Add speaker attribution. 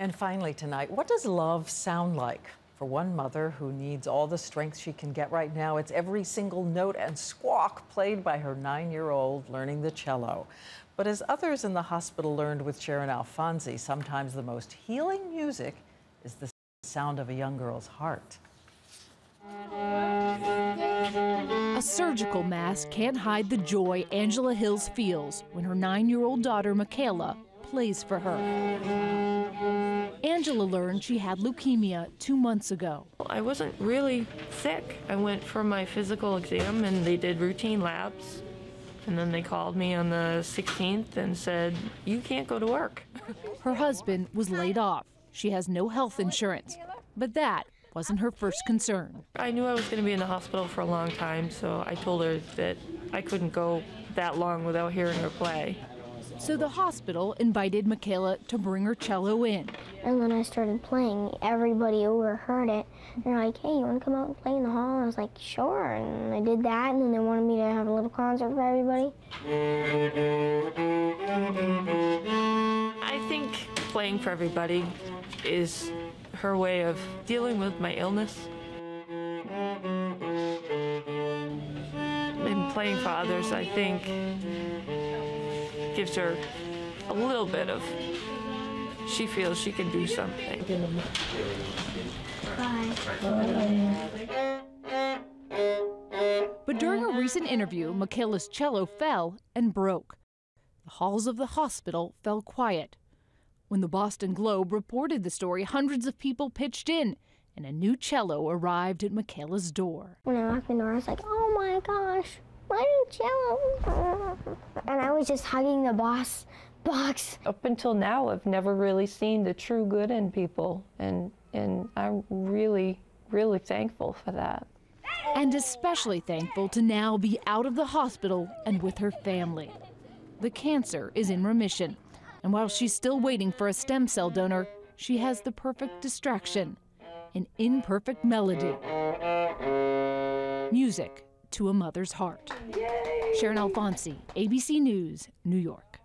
Speaker 1: And finally tonight, what does love sound like? For one mother who needs all the strength she can get right now, it's every single note and squawk played by her 9-year-old learning the cello. But as others in the hospital learned with Sharon Alfonsi, sometimes the most healing music is the sound of a young girl's heart.
Speaker 2: A surgical mask can't hide the joy Angela Hills feels when her 9-year-old daughter, Michaela, plays for her. Angela learned she had leukemia 2 months ago.
Speaker 3: I wasn't really sick. I went for my physical exam and they did routine labs. And then they called me on the 16th and said, you can't go to work.
Speaker 2: Her husband was laid off. She has no health insurance, but that wasn't her first concern.
Speaker 3: I knew I was going to be in the hospital for a long time, so I told her that I couldn't go that long without hearing her play.
Speaker 2: So the hospital invited Michaela to bring her cello in.
Speaker 4: And then I started playing. Everybody overheard it. They're like, hey, you want to come out and play in the hall? I was like, sure. And I did that, and then they wanted me to have a little concert for everybody.
Speaker 3: I think playing for everybody is her way of dealing with my illness. And playing for others, I think, gives her a little bit of, she feels she can do something.
Speaker 4: Bye.
Speaker 2: But during a recent interview, Michaela's cello fell and broke. The halls of the hospital fell quiet. When the Boston Globe reported the story, hundreds of people pitched in, and a new cello arrived at Michaela's door.
Speaker 4: When I walked in the door, I was like, oh my gosh, my new cello. And I was just hugging the box.
Speaker 3: Up until now, I've never really seen the true good in people, and I'm really, really thankful for that.
Speaker 2: And especially thankful to now be out of the hospital and with her family. The cancer is in remission, and while she's still waiting for a stem cell donor, she has the perfect distraction, an imperfect melody. Music to a mother's heart. Sharon Alfonsi, ABC News, New York.